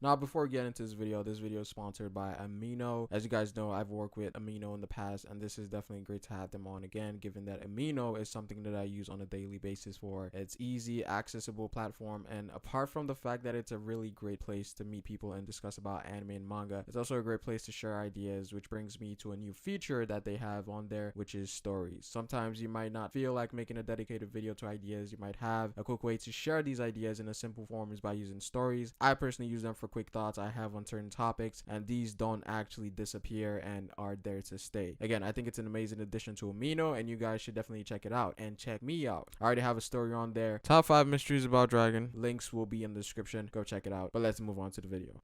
Now, before we get into this video is sponsored by Amino. As you guys know, I've worked with Amino in the past, and this is definitely great to have them on again, given that Amino is something that I use on a daily basis for its easy, accessible platform. And apart from the fact that it's a really great place to meet people and discuss about anime and manga, it's also a great place to share ideas, which brings me to a new feature that they have on there, which is stories. Sometimes you might not feel like making a dedicated video to ideas you might have. A quick way to share these ideas in a simple form is by using stories. I personally use them for quick thoughts I have on certain topics, and these don't actually disappear and are there to stay. Again, I think it's an amazing addition to Amino, and you guys should definitely check it out and check me out. I already have a story on there. Top 5 mysteries about dragon. Links will be in the description. Go check it out. But let's move on to the video.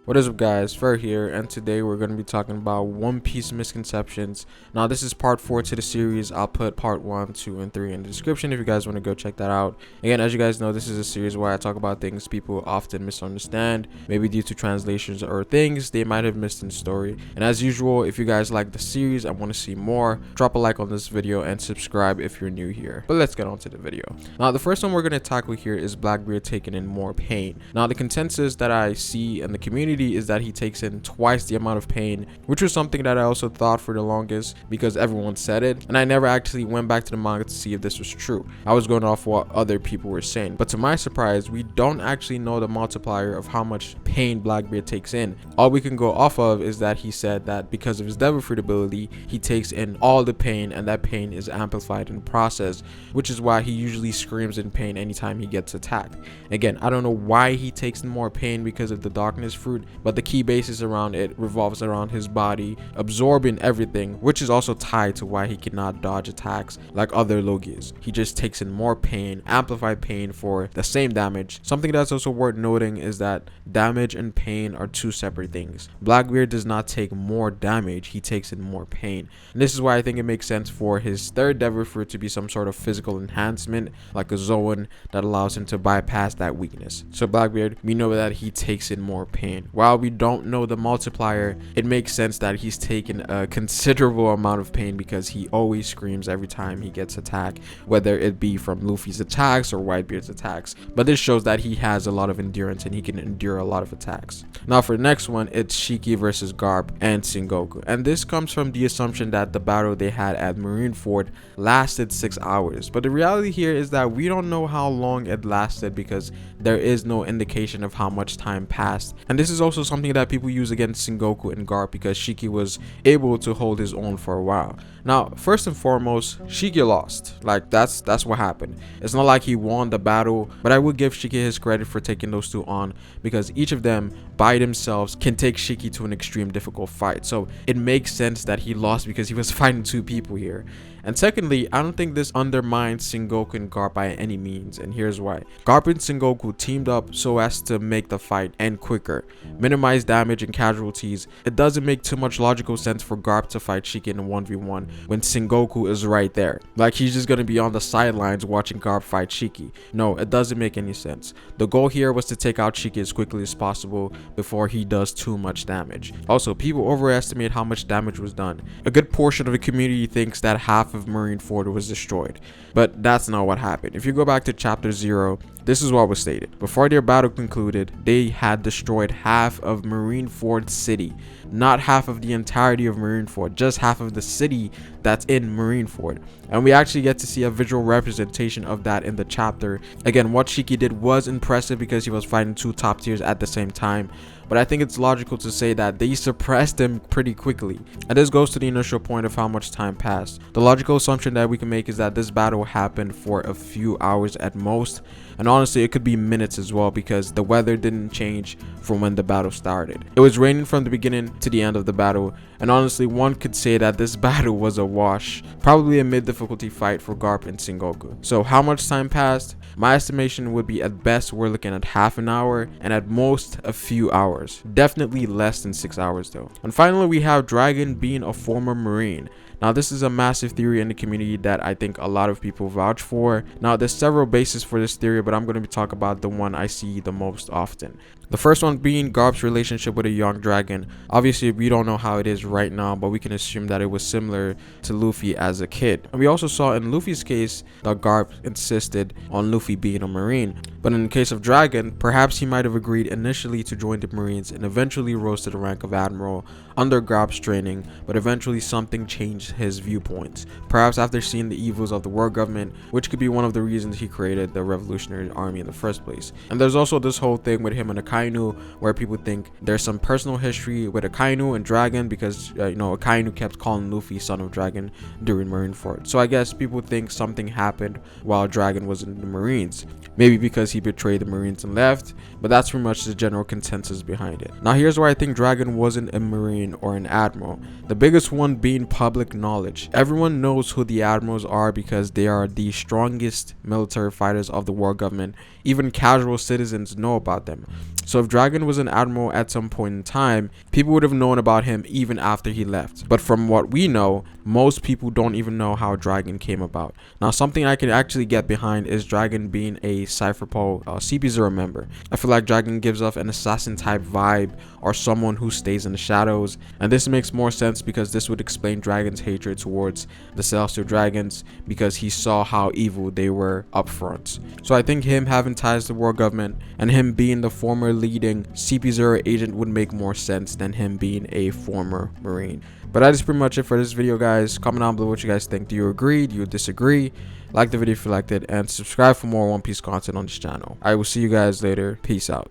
What is up, guys? Fer here, and today we're going to be talking about One Piece misconceptions. Now, this is part 4 to the series. I'll put part 1, 2, and 3 in the description if you guys want to go check that out. Again, as you guys know, this is a series where I talk about things people often misunderstand, maybe due to translations or things they might have missed in the story. And as usual, if you guys like the series and want to see more, drop a like on this video and subscribe if you're new here. But let's get on to the video. Now, the first one we're going to tackle here is Blackbeard taking in more pain. Now, the consensus that I see in the community is that he takes in twice the amount of pain, which was something that I also thought for the longest because everyone said it, and I never actually went back to the manga to see if this was true. I was going off what other people were saying, but to my surprise, we don't actually know the multiplier of how much pain Blackbeard takes in. All we can go off of is that he said that because of his devil fruit ability, he takes in all the pain, and that pain is amplified in the process, which is why he usually screams in pain anytime he gets attacked. Again, I don't know why he takes in more pain because of the darkness fruit, but the key basis around it revolves around his body absorbing everything, which is also tied to why he cannot dodge attacks like other Logias. He just takes in more pain, amplified pain for the same damage. Something that's also worth noting is that damage and pain are two separate things. Blackbeard does not take more damage, he takes in more pain. And this is why I think it makes sense for his third devil fruit to be some sort of physical enhancement, like a Zoan that allows him to bypass that weakness. So Blackbeard, we know that he takes in more pain. While we don't know the multiplier, it makes sense that he's taken a considerable amount of pain because he always screams every time he gets attacked, whether it be from Luffy's attacks or Whitebeard's attacks. But this shows that he has a lot of endurance and he can endure a lot of attacks. Now for the next one, it's Shiki versus Garp and Sengoku. And this comes from the assumption that the battle they had at Marineford lasted 6 hours. But the reality here is that we don't know how long it lasted because there is no indication of how much time passed. And this is also something that people use against Sengoku and Garp because Shiki was able to hold his own for a while. Now, first and foremost, Shiki lost. Like, that's what happened. It's not like he won the battle, but I would give Shiki his credit for taking those two on because each of them by themselves can take Shiki to an extreme difficult fight. So it makes sense that he lost because he was fighting two people here. And secondly, I don't think this undermines Sengoku and Garp by any means, and here's why. Garp and Sengoku teamed up so as to make the fight end quicker, minimize damage and casualties. It doesn't make too much logical sense for Garp to fight Shiki in a 1v1 when Sengoku is right there. Like, he's just gonna be on the sidelines watching Garp fight Shiki. No, it doesn't make any sense. The goal here was to take out Shiki as quickly as possible before he does too much damage. Also, people overestimate how much damage was done. A good portion of the community thinks that half of Marineford was destroyed, but that's not what happened. If you go back to chapter 0, this is what was stated. Before their battle concluded, they had destroyed half of Marineford City. Not half of the entirety of Marineford, just half of the city that's in Marineford. And we actually get to see a visual representation of that in the chapter. Again, what Shiki did was impressive because he was fighting two top tiers at the same time, but I think it's logical to say that they suppressed him pretty quickly. And this goes to the initial point of how much time passed. The logical assumption that we can make is that this battle happened for a few hours at most, and honestly it could be minutes as well, because the weather didn't change from when the battle started. It was raining from the beginning to the end of the battle, and honestly one could say that this battle was a wash, probably a mid-difficulty fight for Garp and Sengoku. So how much time passed? My estimation would be at best we're looking at half an hour, and at most a few hours. Definitely less than 6 hours though. And finally we have Dragon being a former Marine. Now this is a massive theory in the community that I think a lot of people vouch for. Now there's several bases for this theory, but I'm going to be talking about the one I see the most often. The first one being Garp's relationship with a young dragon. Obviously we don't know how it is right now, but we can assume that it was similar to Luffy as a kid. And we also saw in Luffy's case that Garp insisted on Luffy being a Marine. But in the case of Dragon, perhaps he might have agreed initially to join the Marines and eventually rose to the rank of Admiral under Garp's training, but eventually something changed his viewpoints. Perhaps after seeing the evils of the world government, which could be one of the reasons he created the Revolutionary Army in the first place. And there's also this whole thing with him and Akainu, where people think there's some personal history with Akainu and Dragon, because Akainu kept calling Luffy son of Dragon during Marineford. So I guess people think something happened while Dragon was in the Marines. Maybe because he betrayed the Marines and left, but that's pretty much the general consensus behind it. Now here's where I think Dragon wasn't a Marine or an Admiral. The biggest one being public knowledge. Everyone knows who the Admirals are because they are the strongest military fighters of the world government. Even casual citizens know about them. So if Dragon was an Admiral at some point in time, people would have known about him even after he left. But from what we know, most people don't even know how Dragon came about. Now something I can actually get behind is Dragon being a Cypherpole CP0 member. I feel like Dragon gives off an assassin type vibe, or someone who stays in the shadows, and this makes more sense because this would explain Dragon's hatred towards the Celestial Dragons, because he saw how evil they were up front. So I think him having ties to the world government and him being the former leading CP0 agent would make more sense than him being a former Marine. But that is pretty much it for this video, guys. Comment down below what you guys think. Do you agree? Do you disagree? Like the video if you liked it, and subscribe for more One Piece content on this channel. I will see you guys later. Peace out.